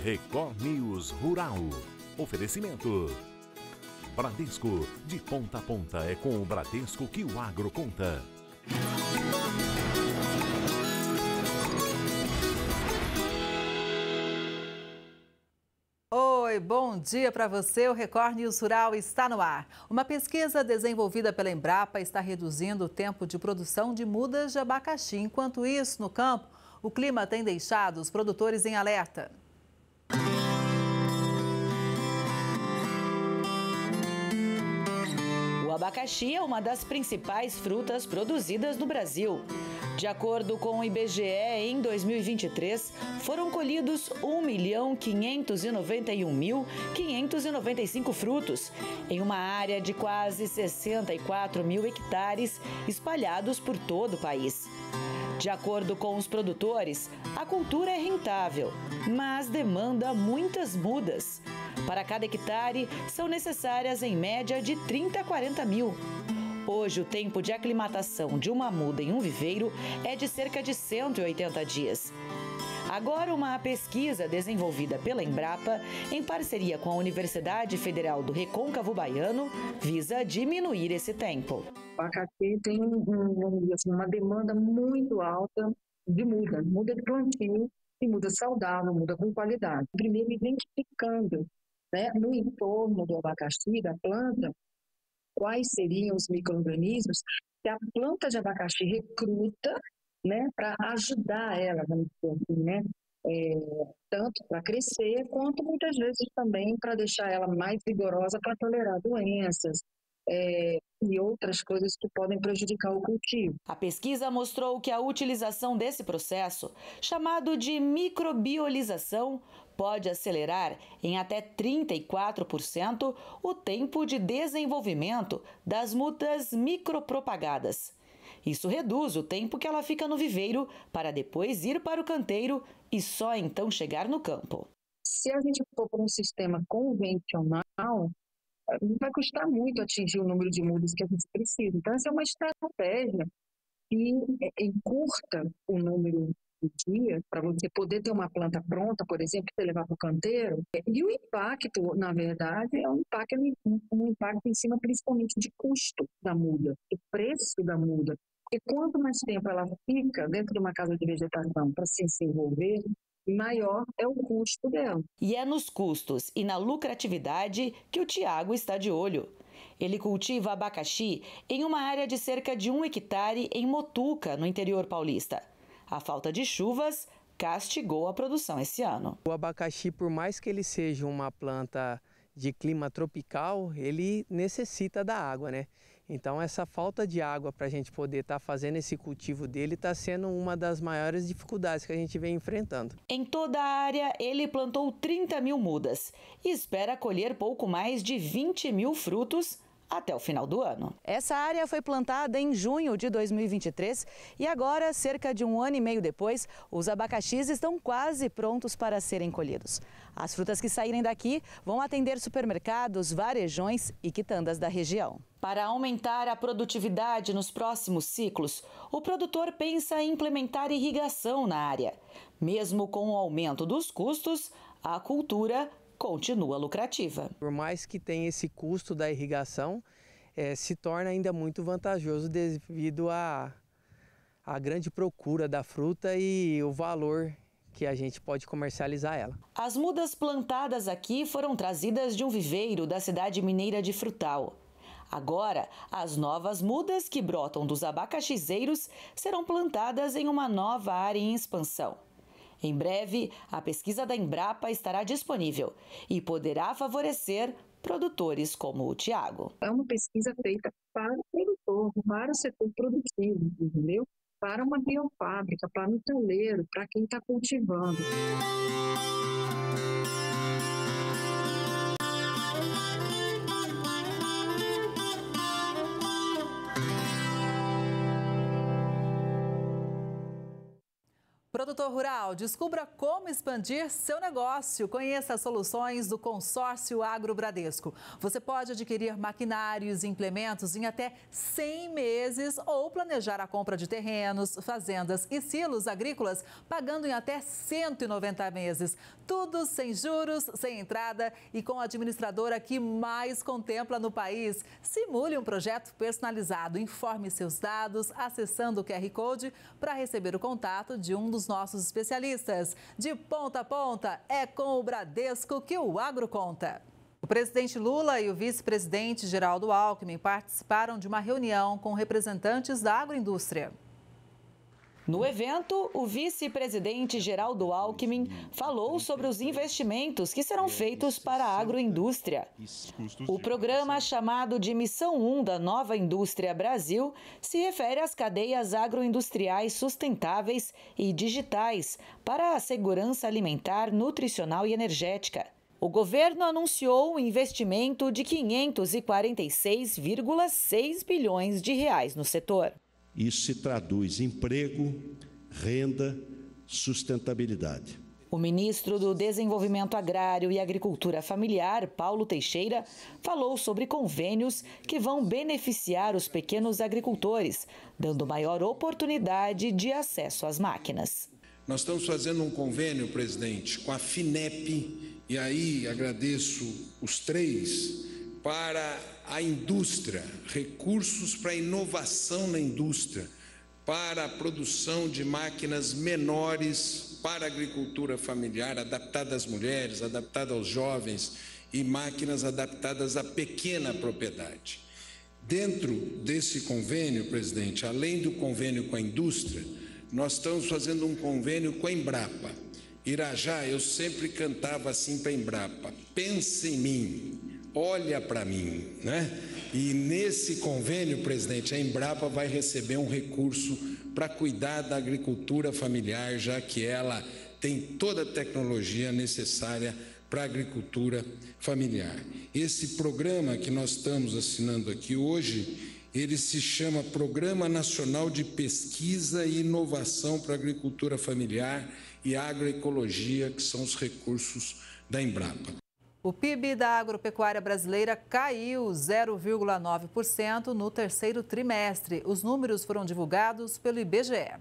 Record News Rural. Oferecimento. Bradesco, de ponta a ponta é com o Bradesco que o agro conta. Oi, bom dia para você. O Record News Rural está no ar. Uma pesquisa desenvolvida pela Embrapa está reduzindo o tempo de produção de mudas de abacaxi. Enquanto isso, no campo, o clima tem deixado os produtores em alerta. O abacaxi é uma das principais frutas produzidas no Brasil. De acordo com o IBGE, em 2023, foram colhidos 1.591.595 frutos, em uma área de quase 64 mil hectares espalhados por todo o país. De acordo com os produtores, a cultura é rentável, mas demanda muitas mudas. Para cada hectare, são necessárias em média de 30 a 40 mil. Hoje, o tempo de aclimatação de uma muda em um viveiro é de cerca de 180 dias. Agora, uma pesquisa desenvolvida pela Embrapa, em parceria com a Universidade Federal do Recôncavo Baiano, visa diminuir esse tempo. O abacaxi tem uma demanda muito alta de muda de plantio e muda saudável, muda com qualidade. Primeiro, identificando, né, no entorno do abacaxi, da planta, quais seriam os micro-organismos que a planta de abacaxi recruta, né, para ajudar ela, vamos dizer assim, né, tanto para crescer, quanto muitas vezes também para deixar ela mais vigorosa para tolerar doenças e outras coisas que podem prejudicar o cultivo. A pesquisa mostrou que a utilização desse processo, chamado de microbiolização, pode acelerar em até 34% o tempo de desenvolvimento das mudas micropropagadas. Isso reduz o tempo que ela fica no viveiro para depois ir para o canteiro e só então chegar no campo. Se a gente for para um sistema convencional, vai custar muito atingir o número de mudas que a gente precisa. Então, essa é uma estratégia que encurta o número de dias para você poder ter uma planta pronta, por exemplo, para levar para o canteiro. E o impacto, na verdade, é um impacto em cima principalmente de custo da muda, do preço da muda. Porque quanto mais tempo ela fica dentro de uma casa de vegetação para se desenvolver, maior é o custo dela. E é nos custos e na lucratividade que o Tiago está de olho. Ele cultiva abacaxi em uma área de cerca de 1 hectare em Motuca, no interior paulista. A falta de chuvas castigou a produção esse ano. O abacaxi, por mais que ele seja uma planta de clima tropical, ele necessita da água, né? Então essa falta de água para a gente poder estar fazendo esse cultivo dele está sendo uma das maiores dificuldades que a gente vem enfrentando. Em toda a área, ele plantou 30 mil mudas e espera colher pouco mais de 20 mil frutos até o final do ano. Essa área foi plantada em junho de 2023 e agora, cerca de 1 ano e meio depois, os abacaxis estão quase prontos para serem colhidos. As frutas que saírem daqui vão atender supermercados, varejões e quitandas da região. Para aumentar a produtividade nos próximos ciclos, o produtor pensa em implementar irrigação na área. Mesmo com o aumento dos custos, a cultura continua lucrativa. Por mais que tenha esse custo da irrigação, se torna ainda muito vantajoso devido à grande procura da fruta e o valor que a gente pode comercializar ela. As mudas plantadas aqui foram trazidas de um viveiro da cidade mineira de Frutal. Agora, as novas mudas que brotam dos abacaxizeiros serão plantadas em uma nova área em expansão. Em breve, a pesquisa da Embrapa estará disponível e poderá favorecer produtores como o Tiago. É uma pesquisa feita para o produtor, para o setor produtivo, entendeu? Para uma biofábrica, para um celeiro, para quem está cultivando. Produtor produtor rural, descubra como expandir seu negócio. Conheça as soluções do Consórcio Agro Bradesco. Você pode adquirir maquinários e implementos em até 100 meses ou planejar a compra de terrenos, fazendas e silos agrícolas pagando em até 190 meses. Tudo sem juros, sem entrada e com a administradora que mais contempla no país. Simule um projeto personalizado. Informe seus dados acessando o QR Code para receber o contato de um dos nossos especialistas. De ponta a ponta, é com o Bradesco que o Agro conta. O presidente Lula e o vice-presidente Geraldo Alckmin participaram de uma reunião com representantes da agroindústria. No evento, o vice-presidente Geraldo Alckmin falou sobre os investimentos que serão feitos para a agroindústria. O programa, chamado de Missão 1 da Nova Indústria Brasil, se refere às cadeias agroindustriais sustentáveis e digitais para a segurança alimentar, nutricional e energética. O governo anunciou um investimento de 546,6 bilhões de reais no setor. Isso se traduz em emprego, renda, sustentabilidade. O ministro do Desenvolvimento Agrário e Agricultura Familiar, Paulo Teixeira, falou sobre convênios que vão beneficiar os pequenos agricultores, dando maior oportunidade de acesso às máquinas. Nós estamos fazendo um convênio, presidente, com a FINEP, e aí agradeço os três, para a indústria, recursos para a inovação na indústria, para a produção de máquinas menores para a agricultura familiar, adaptada às mulheres, adaptada aos jovens e máquinas adaptadas à pequena propriedade. Dentro desse convênio, presidente, além do convênio com a indústria, nós estamos fazendo um convênio com a Embrapa. Irajá, eu sempre cantava assim para a Embrapa: pensa em mim, olha para mim, né? E nesse convênio, presidente, a Embrapa vai receber um recurso para cuidar da agricultura familiar, já que ela tem toda a tecnologia necessária para a agricultura familiar. Esse programa que nós estamos assinando aqui hoje, ele se chama Programa Nacional de Pesquisa e Inovação para a Agricultura Familiar e Agroecologia, que são os recursos da Embrapa. O PIB da agropecuária brasileira caiu 0,9% no terceiro trimestre. Os números foram divulgados pelo IBGE.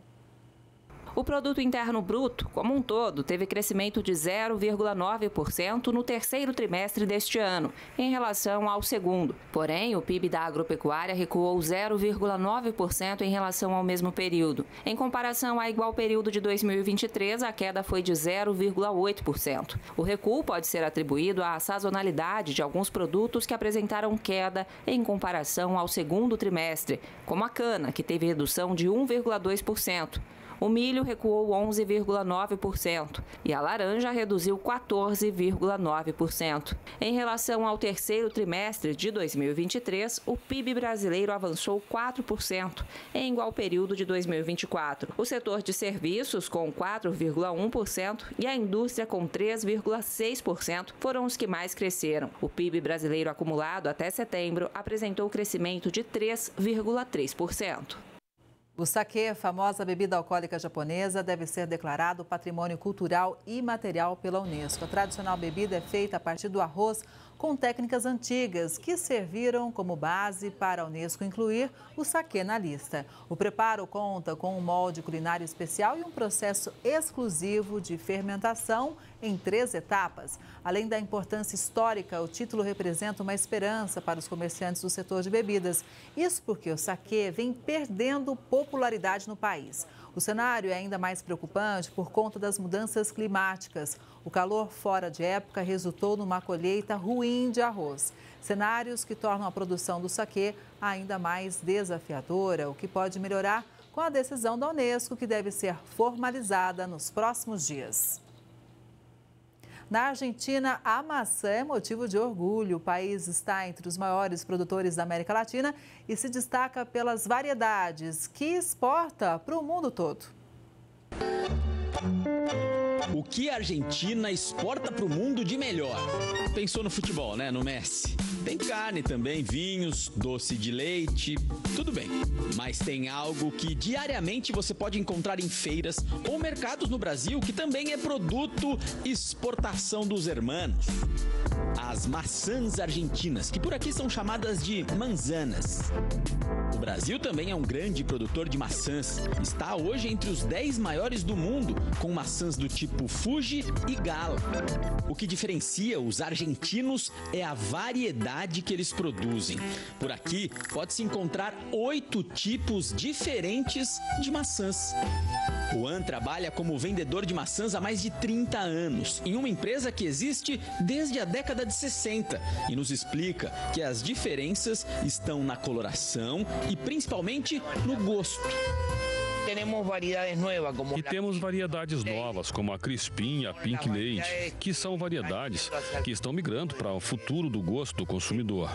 O Produto Interno Bruto, como um todo, teve crescimento de 0,9% no terceiro trimestre deste ano, em relação ao segundo. Porém, o PIB da agropecuária recuou 0,9% em relação ao mesmo período. Em comparação ao igual período de 2023, a queda foi de 0,8%. O recuo pode ser atribuído à sazonalidade de alguns produtos que apresentaram queda em comparação ao segundo trimestre, como a cana, que teve redução de 1,2%. O milho recuou 11,9% e a laranja reduziu 14,9%. Em relação ao terceiro trimestre de 2023, o PIB brasileiro avançou 4% em igual período de 2024. O setor de serviços, com 4,1%, e a indústria, com 3,6%, foram os que mais cresceram. O PIB brasileiro acumulado até setembro apresentou crescimento de 3,3%. O saquê, famosa bebida alcoólica japonesa, deve ser declarado patrimônio cultural imaterial pela Unesco. A tradicional bebida é feita a partir do arroz com técnicas antigas que serviram como base para a Unesco incluir o saquê na lista. O preparo conta com um molde culinário especial e um processo exclusivo de fermentação em 3 etapas. Além da importância histórica, o título representa uma esperança para os comerciantes do setor de bebidas. Isso porque o saquê vem perdendo popularidade no país. O cenário é ainda mais preocupante por conta das mudanças climáticas. O calor fora de época resultou numa colheita ruim de arroz. Cenários que tornam a produção do saquê ainda mais desafiadora, o que pode melhorar com a decisão da Unesco, que deve ser formalizada nos próximos dias. Na Argentina, a maçã é motivo de orgulho. O país está entre os maiores produtores da América Latina e se destaca pelas variedades que exporta para o mundo todo. O que a Argentina exporta para o mundo de melhor? Pensou no futebol, né? No Messi. Tem carne também, vinhos, doce de leite, tudo bem. Mas tem algo que diariamente você pode encontrar em feiras ou mercados no Brasil que também é produto exportação dos hermanos. As maçãs argentinas, que por aqui são chamadas de manzanas. O Brasil também é um grande produtor de maçãs. Está hoje entre os 10 maiores do mundo, com maçãs do tipo Fuji e Gala. O que diferencia os argentinos é a variedade que eles produzem. Por aqui, pode-se encontrar 8 tipos diferentes de maçãs. Juan trabalha como vendedor de maçãs há mais de 30 anos, em uma empresa que existe desde a década de 60, e nos explica que as diferenças estão na coloração e principalmente no gosto. E temos variedades novas, como a Crispim e a Pink Lady, que são variedades que estão migrando para o futuro do gosto do consumidor.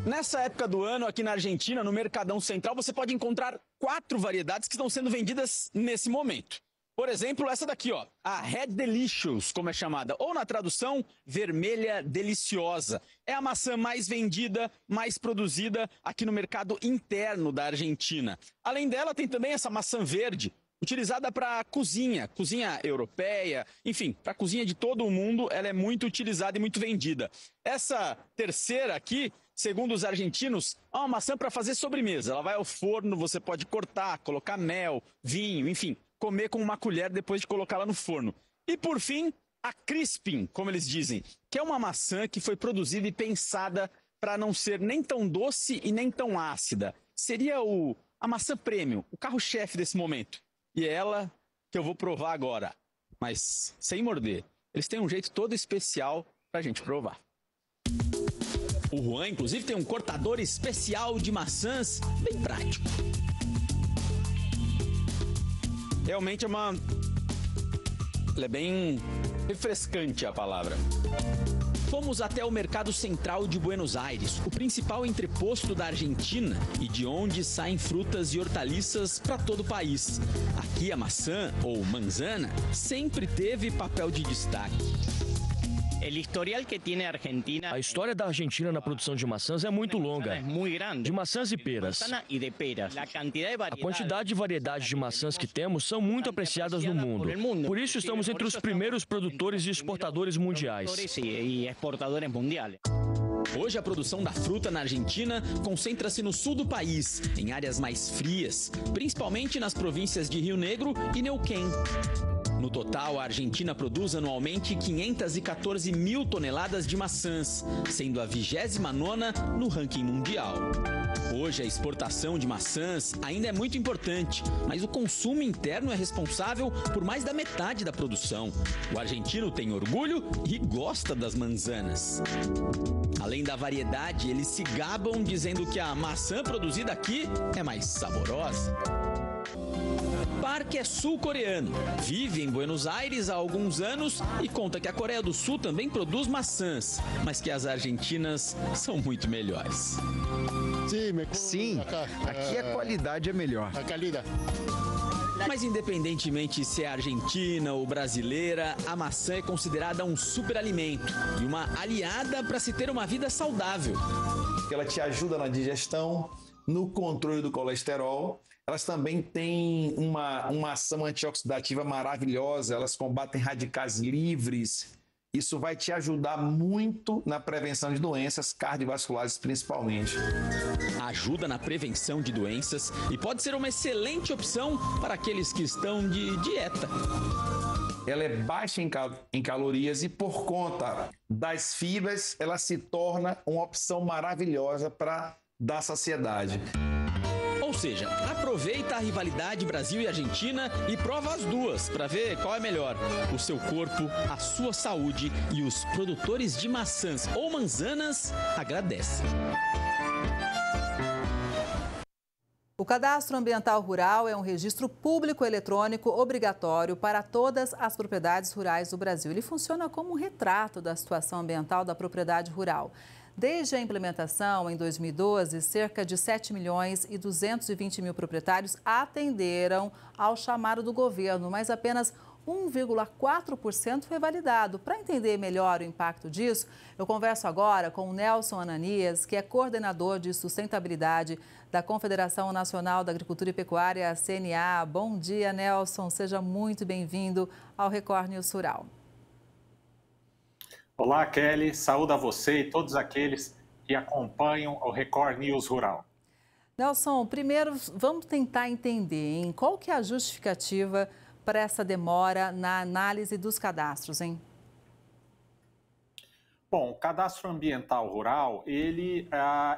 Nessa época do ano, aqui na Argentina, no Mercadão Central, você pode encontrar 4 variedades que estão sendo vendidas nesse momento. Por exemplo, essa daqui, ó, a Red Delicious, como é chamada, ou na tradução, vermelha deliciosa. É a maçã mais vendida, mais produzida aqui no mercado interno da Argentina. Além dela, tem também essa maçã verde, utilizada para cozinha europeia, enfim, para cozinha de todo o mundo, ela é muito utilizada e muito vendida. Essa terceira aqui, segundo os argentinos, é uma maçã para fazer sobremesa. Ela vai ao forno, você pode cortar, colocar mel, vinho, enfim, comer com uma colher depois de colocá-la no forno. E por fim, a Crispim, como eles dizem, que é uma maçã que foi produzida e pensada para não ser nem tão doce e nem tão ácida. Seria a maçã premium, o carro-chefe desse momento. E é ela que eu vou provar agora, mas sem morder. Eles têm um jeito todo especial para a gente provar. O Juan, inclusive, tem um cortador especial de maçãs bem prático. Realmente ela é bem refrescante a palavra. Fomos até o Mercado Central de Buenos Aires, o principal entreposto da Argentina e de onde saem frutas e hortaliças para todo o país. Aqui a maçã, ou manzana, sempre teve papel de destaque. A história da Argentina na produção de maçãs é muito longa, de maçãs e peras. A quantidade e variedade de maçãs que temos são muito apreciadas no mundo. Por isso estamos entre os primeiros produtores e exportadores mundiais. Hoje a produção da fruta na Argentina concentra-se no sul do país, em áreas mais frias, principalmente nas províncias de Rio Negro e Neuquén. No total, a Argentina produz anualmente 514 mil toneladas de maçãs, sendo a 29ª no ranking mundial. Hoje, a exportação de maçãs ainda é muito importante, mas o consumo interno é responsável por mais da metade da produção. O argentino tem orgulho e gosta das manzanas. Além da variedade, eles se gabam dizendo que a maçã produzida aqui é mais saborosa. Park é sul-coreano, vive em Buenos Aires há alguns anos e conta que a Coreia do Sul também produz maçãs, mas que as argentinas são muito melhores. Sim, aqui a qualidade é melhor. Mas independentemente se é argentina ou brasileira, a maçã é considerada um superalimento e uma aliada para se ter uma vida saudável. Ela te ajuda na digestão, no controle do colesterol. Elas também têm uma ação antioxidativa maravilhosa, elas combatem radicais livres. Isso vai te ajudar muito na prevenção de doenças cardiovasculares, principalmente. Ajuda na prevenção de doenças e pode ser uma excelente opção para aqueles que estão de dieta. Ela é baixa em calorias e, por conta das fibras, ela se torna uma opção maravilhosa para dar saciedade. Ou seja, aproveita a rivalidade Brasil e Argentina e prova as duas para ver qual é melhor. O seu corpo, a sua saúde e os produtores de maçãs ou manzanas agradecem. O Cadastro Ambiental Rural é um registro público eletrônico obrigatório para todas as propriedades rurais do Brasil. Ele funciona como um retrato da situação ambiental da propriedade rural. Desde a implementação, em 2012, cerca de 7.220.000 proprietários atenderam ao chamado do governo, mas apenas 1,4% foi validado. Para entender melhor o impacto disso, eu converso agora com o Nelson Ananias, que é coordenador de sustentabilidade da Confederação Nacional da Agricultura e Pecuária, a CNA. Bom dia, Nelson. Seja muito bem-vindo ao Record News Rural. Olá, Kelly. Saúdo a você e todos aqueles que acompanham o Record News Rural. Nelson, primeiro vamos tentar entender qual que é a justificativa para essa demora na análise dos cadastros, hein? Bom, o Cadastro Ambiental Rural, ele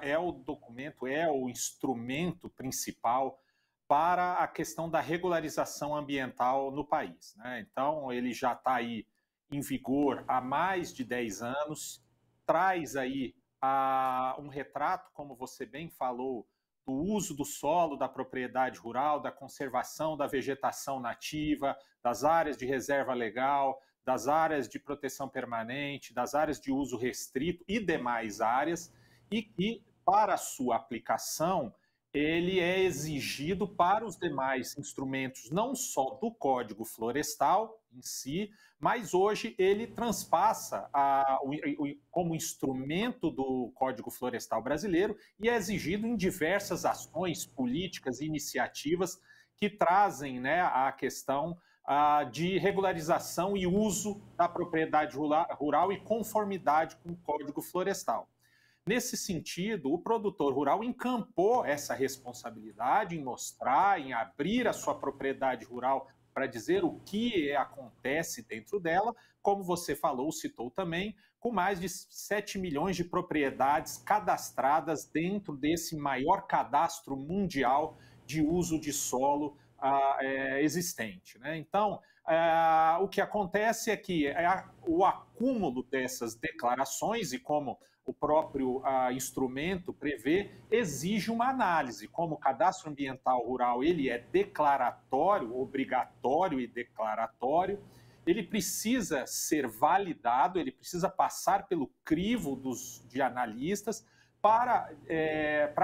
é o documento, é o instrumento principal para a questão da regularização ambiental no país, né? Então, ele já está aí em vigor há mais de 10 anos, traz aí um retrato, como você bem falou, do uso do solo, da propriedade rural, da conservação da vegetação nativa, das áreas de reserva legal, das áreas de proteção permanente, das áreas de uso restrito e demais áreas, e que, para a sua aplicação, ele é exigido para os demais instrumentos, não só do Código Florestal em si, mas hoje ele transpassa como instrumento do Código Florestal brasileiro e é exigido em diversas ações políticas e iniciativas que trazem, né, a questão de regularização e uso da propriedade rural e conformidade com o Código Florestal. Nesse sentido, o produtor rural encampou essa responsabilidade em mostrar, em abrir a sua propriedade rural para dizer o que acontece dentro dela, como você falou, citou também, com mais de 7 milhões de propriedades cadastradas dentro desse maior cadastro mundial de uso de solo existente, né? Então, o que acontece é que o acúmulo dessas declarações, e como o próprio instrumento prevê, exige uma análise. Como o Cadastro Ambiental Rural ele é declaratório, obrigatório e declaratório, ele precisa ser validado, ele precisa passar pelo crivo de analistas para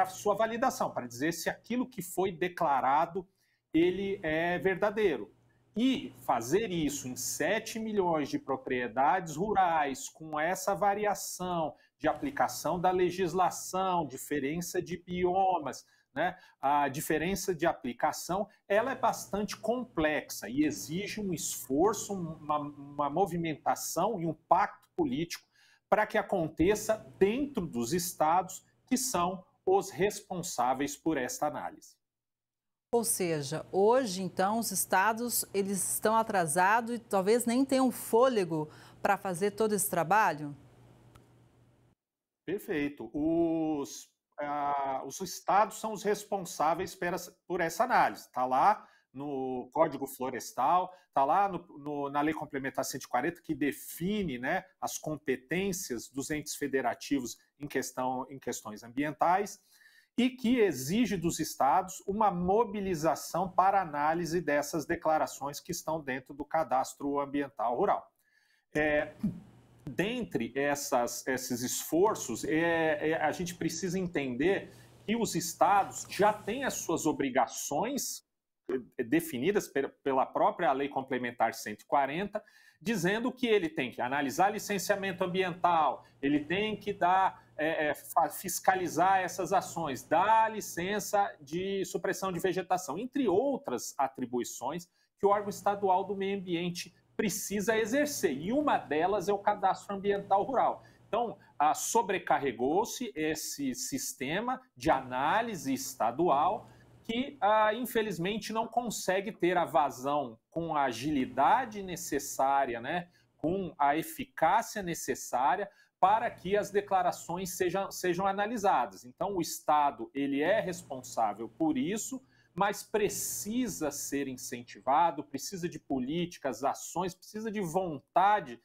sua validação, para dizer se aquilo que foi declarado ele é verdadeiro. E fazer isso em 7 milhões de propriedades rurais, com essa variação de aplicação da legislação, diferença de biomas, né? A diferença de aplicação, ela é bastante complexa e exige um esforço, uma movimentação e um pacto político para que aconteça dentro dos estados que são os responsáveis por esta análise. Ou seja, hoje, então, os estados eles estão atrasados e talvez nem tenham fôlego para fazer todo esse trabalho? Perfeito. Os estados são os responsáveis por essa análise. Está lá no Código Florestal, está lá na Lei Complementar 140, que define, né, as competências dos entes federativos em questões ambientais, e que exige dos estados uma mobilização para análise dessas declarações que estão dentro do Cadastro Ambiental Rural. Dentre esses esforços, a gente precisa entender que os estados já têm as suas obrigações definidas pela própria Lei Complementar 140, dizendo que ele tem que analisar licenciamento ambiental, ele tem que fiscalizar essas ações, dar licença de supressão de vegetação, entre outras atribuições que o órgão estadual do meio ambiente precisa exercer, e uma delas é o Cadastro Ambiental Rural. Então, sobrecarregou-se esse sistema de análise estadual que, infelizmente, não consegue ter a vazão com a agilidade necessária, né, com a eficácia necessária para que as declarações sejam analisadas. Então, o Estado ele é responsável por isso, mas precisa ser incentivado, precisa de políticas, ações, precisa de vontade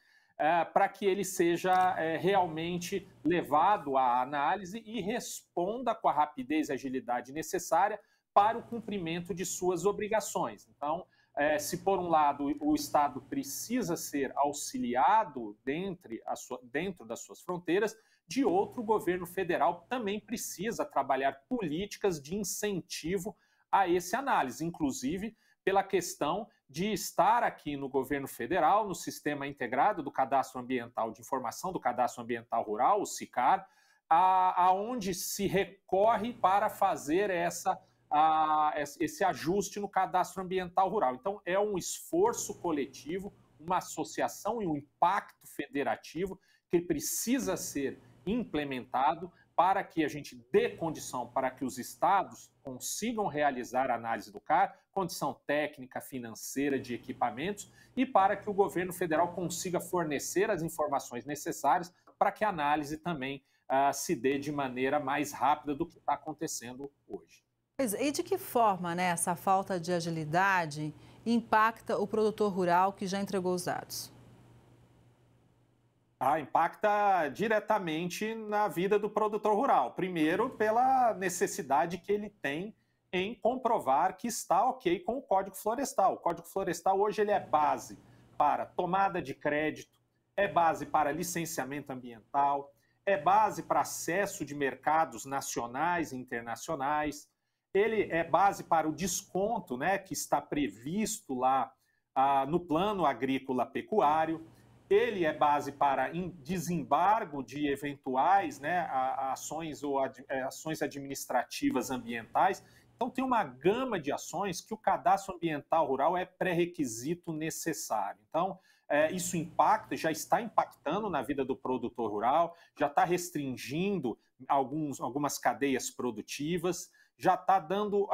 para que ele seja realmente levado à análise e responda com a rapidez e agilidade necessária para o cumprimento de suas obrigações. Então, se por um lado o Estado precisa ser auxiliado dentro das suas fronteiras, de outro, o governo federal também precisa trabalhar políticas de incentivo a essa análise, inclusive pela questão de estar aqui no governo federal, no Sistema Integrado do Cadastro Ambiental de Informação do Cadastro Ambiental Rural, o SICAR, aonde se recorre para fazer esse ajuste no cadastro ambiental rural. Então, é um esforço coletivo, uma associação e um impacto federativo que precisa ser implementado para que a gente dê condição para que os estados consigam realizar a análise do CAR, condição técnica, financeira, de equipamentos, e para que o governo federal consiga fornecer as informações necessárias para que a análise também se dê de maneira mais rápida do que está acontecendo hoje. E de que forma, né, essa falta de agilidade impacta o produtor rural que já entregou os dados? Impacta diretamente na vida do produtor rural. Primeiro, pela necessidade que ele tem em comprovar que está ok com o Código Florestal. O Código Florestal hoje ele é base para tomada de crédito, é base para licenciamento ambiental, é base para acesso de mercados nacionais e internacionais, ele é base para o desconto, né, que está previsto lá no Plano Agrícola Pecuário, ele é base para desembargo de eventuais, né, ações ou ações administrativas ambientais. Então, tem uma gama de ações que o cadastro ambiental rural é pré-requisito necessário. Então, isso impacta, já está impactando na vida do produtor rural, já está restringindo algumas cadeias produtivas, já está dando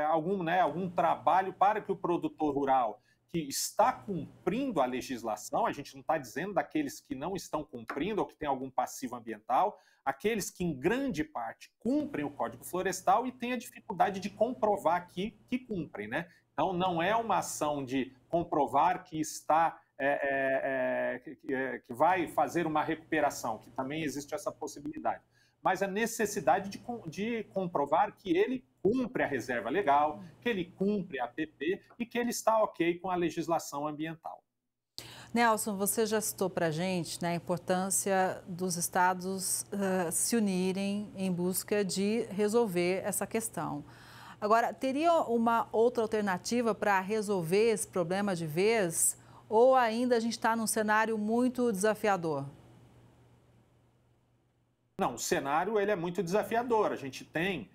algum trabalho para que o produtor rural que está cumprindo a legislação, a gente não está dizendo daqueles que não estão cumprindo ou que têm algum passivo ambiental, aqueles que em grande parte cumprem o Código Florestal e têm a dificuldade de comprovar que cumprem, né? Então, não é uma ação de comprovar que está que vai fazer uma recuperação, que também existe essa possibilidade, mas a necessidade de comprovar que ele cumpre a reserva legal, que ele cumpre a APP e que ele está ok com a legislação ambiental. Nelson, você já citou para a gente, né, a importância dos estados se unirem em busca de resolver essa questão. Agora, teria uma outra alternativa para resolver esse problema de vez ou ainda a gente está num cenário muito desafiador? Não, o cenário ele é muito desafiador. A gente tem,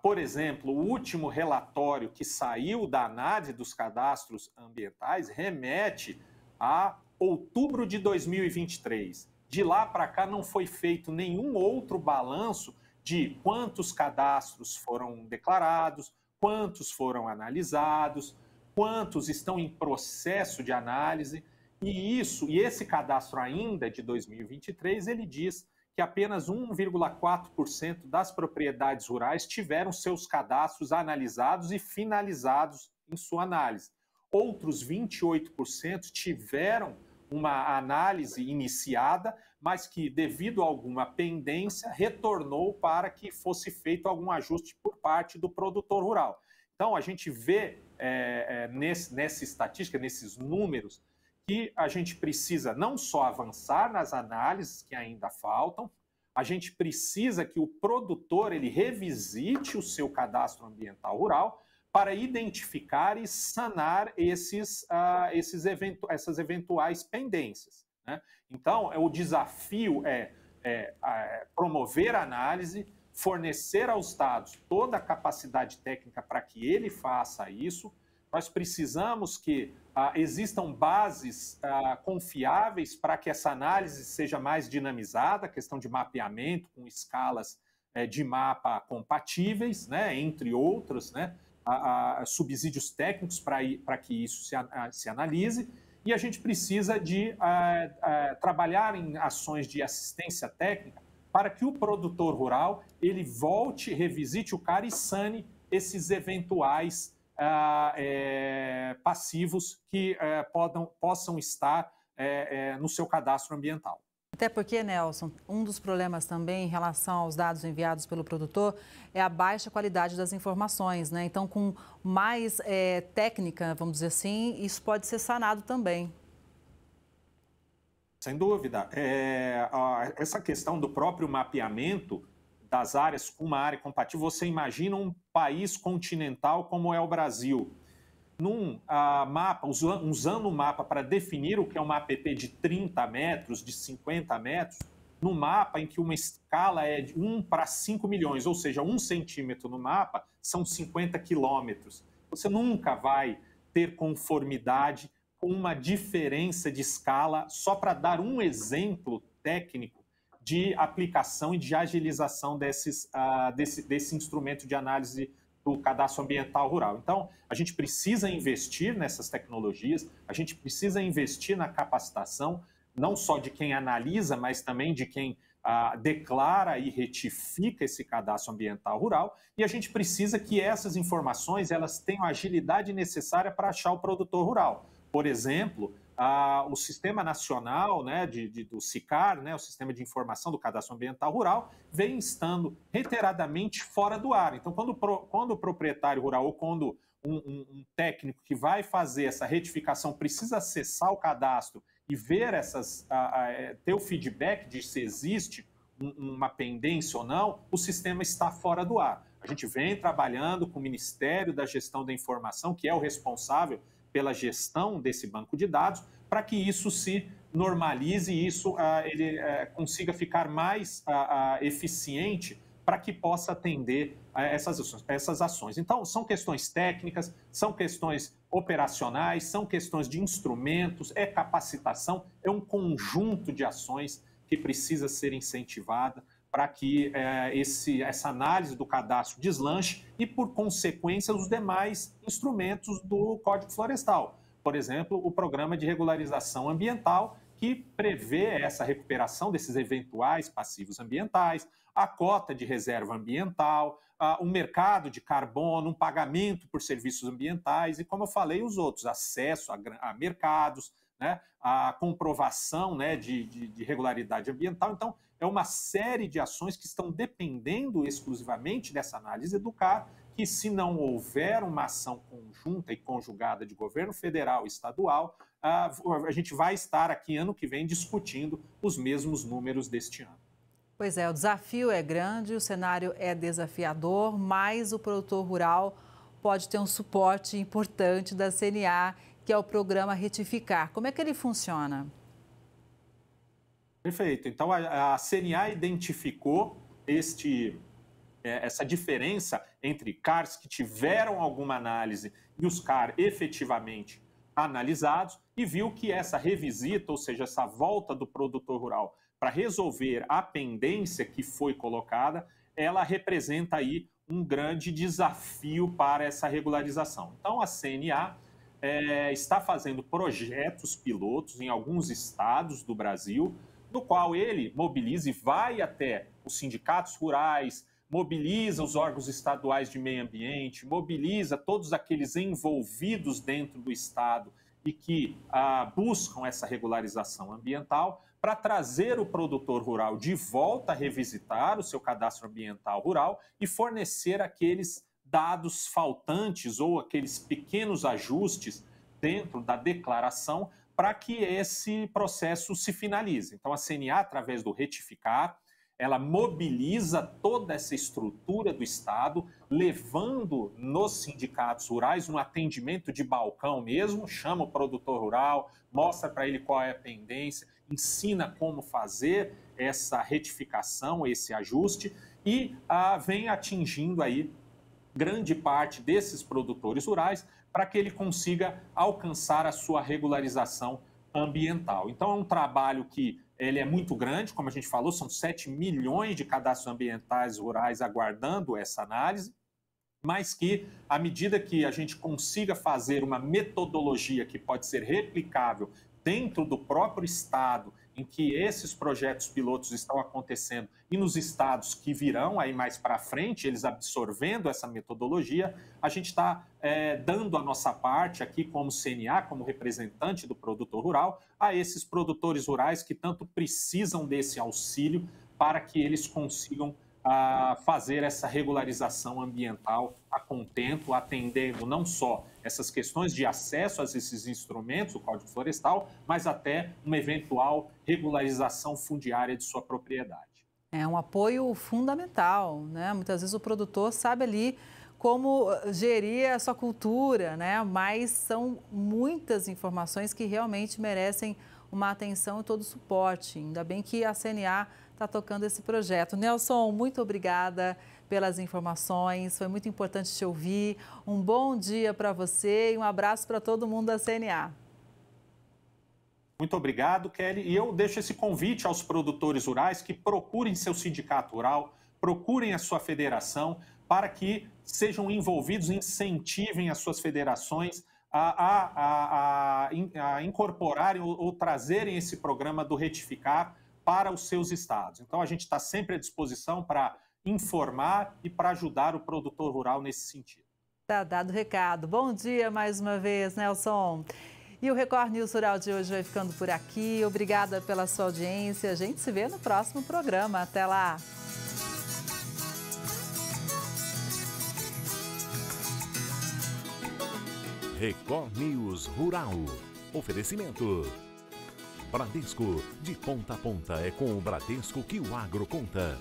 por exemplo, o último relatório que saiu da análise dos cadastros ambientais remete a outubro de 2023. De lá para cá não foi feito nenhum outro balanço de quantos cadastros foram declarados, quantos foram analisados, quantos estão em processo de análise. E esse cadastro ainda de 2023, ele diz que apenas 1,4% das propriedades rurais tiveram seus cadastros analisados e finalizados em sua análise. Outros 28% tiveram uma análise iniciada, mas que, devido a alguma pendência, retornou para que fosse feito algum ajuste por parte do produtor rural. Então, a gente vê nessa estatística, nesses números, que a gente precisa não só avançar nas análises que ainda faltam, a gente precisa que o produtor ele revisite o seu cadastro ambiental rural para identificar e sanar essas eventuais pendências, né? Então, o desafio é promover a análise, fornecer aos estados toda a capacidade técnica para que ele faça isso. Nós precisamos que existam bases confiáveis para que essa análise seja mais dinamizada, questão de mapeamento com escalas de mapa compatíveis, né, entre outros, né, subsídios técnicos para que isso se analise. E a gente precisa de trabalhar em ações de assistência técnica para que o produtor rural ele volte, revisite o CAR e sane esses eventuais passivos que possam estar no seu cadastro ambiental. Até porque, Nelson, um dos problemas também em relação aos dados enviados pelo produtor é a baixa qualidade das informações, né? Então, com mais técnica, vamos dizer assim, isso pode ser sanado também. Sem dúvida. Essa questão do próprio mapeamento das áreas com uma área compatível, você imagina um país continental como é o Brasil. num mapa, usando um mapa para definir o que é uma APP de 30 metros, de 50 metros, num mapa em que uma escala é de 1 para 5 milhões, ou seja, 1 centímetro no mapa são 50 quilômetros. Você nunca vai ter conformidade com uma diferença de escala, só para dar um exemplo técnico de aplicação e de agilização desse instrumento de análise do cadastro ambiental rural. Então, a gente precisa investir nessas tecnologias, a gente precisa investir na capacitação, não só de quem analisa, mas também de quem declara e retifica esse cadastro ambiental rural, e a gente precisa que essas informações elas tenham a agilidade necessária para achar o produtor rural. Por exemplo, o Sistema Nacional, né, do SICAR, né, o Sistema de Informação do Cadastro Ambiental Rural, vem estando reiteradamente fora do ar. Então, quando o proprietário rural ou quando um técnico que vai fazer essa retificação precisa acessar o cadastro e ver ter o feedback de se existe uma pendência ou não, o sistema está fora do ar. A gente vem trabalhando com o Ministério da Gestão da Informação, que é o responsável pela gestão desse banco de dados, para que isso se normalize e isso ele consiga ficar mais eficiente para que possa atender essas ações. Então, são questões técnicas, são questões operacionais, são questões de instrumentos, é capacitação, é um conjunto de ações que precisa ser incentivada para que essa análise do cadastro deslanche e, por consequência, os demais instrumentos do Código Florestal. Por exemplo, o Programa de Regularização Ambiental, que prevê essa recuperação desses eventuais passivos ambientais, a cota de reserva ambiental, o mercado de carbono, um pagamento por serviços ambientais e, como eu falei, os outros, acesso a mercados, né, a comprovação, né, de regularidade ambiental. Então, é uma série de ações que estão dependendo exclusivamente dessa análise do CAR, que se não houver uma ação conjunta e conjugada de governo federal e estadual, a gente vai estar aqui ano que vem discutindo os mesmos números deste ano. Pois é, o desafio é grande, o cenário é desafiador, mas o produtor rural pode ter um suporte importante da CNA, que é o programa Retificar. Como é que ele funciona? Perfeito. Então, a CNA identificou essa diferença entre CARs que tiveram alguma análise e os CAR efetivamente analisados e viu que essa revisita, ou seja, essa volta do produtor rural para resolver a pendência que foi colocada, ela representa aí um grande desafio para essa regularização. Então, a CNA está fazendo projetos pilotos em alguns estados do Brasil, no qual ele mobiliza e vai até os sindicatos rurais, mobiliza os órgãos estaduais de meio ambiente, mobiliza todos aqueles envolvidos dentro do estado e que buscam essa regularização ambiental para trazer o produtor rural de volta a revisitar o seu cadastro ambiental rural e fornecer aqueles dados faltantes ou aqueles pequenos ajustes dentro da declaração para que esse processo se finalize. Então, a CNA, através do Retificar, ela mobiliza toda essa estrutura do Estado, levando nos sindicatos rurais um atendimento de balcão mesmo, chama o produtor rural, mostra para ele qual é a pendência, ensina como fazer essa retificação, esse ajuste, e vem atingindo aí grande parte desses produtores rurais para que ele consiga alcançar a sua regularização ambiental. Então, é um trabalho que ele é muito grande, como a gente falou, são 7 milhões de cadastros ambientais rurais aguardando essa análise, mas que, à medida que a gente consiga fazer uma metodologia que pode ser replicável dentro do próprio estado em que esses projetos pilotos estão acontecendo e nos estados que virão aí mais para frente, eles absorvendo essa metodologia, a gente está dando a nossa parte aqui como CNA, como representante do produtor rural, a esses produtores rurais que tanto precisam desse auxílio para que eles consigam fazer essa regularização ambiental a contento, atendendo não só essas questões de acesso a esses instrumentos, o Código Florestal, mas até uma eventual regularização fundiária de sua propriedade. É um apoio fundamental, né? Muitas vezes o produtor sabe ali como gerir a sua cultura, né? Mas são muitas informações que realmente merecem uma atenção e todo o suporte. Ainda bem que a CNA está tocando esse projeto. Nelson, muito obrigada pelas informações, foi muito importante te ouvir. Um bom dia para você e um abraço para todo mundo da CNA. Muito obrigado, Kelly. E eu deixo esse convite aos produtores rurais que procurem seu sindicato rural, procurem a sua federação, para que sejam envolvidos, incentivem as suas federações a incorporarem ou trazerem esse programa do Retificar para os seus estados. Então, a gente está sempre à disposição para informar e para ajudar o produtor rural nesse sentido. Tá dado o recado. Bom dia mais uma vez, Nelson. E o Record News Rural de hoje vai ficando por aqui. Obrigada pela sua audiência. A gente se vê no próximo programa. Até lá. Record News Rural. Oferecimento. Bradesco, de ponta a ponta é com o Bradesco que o agro conta.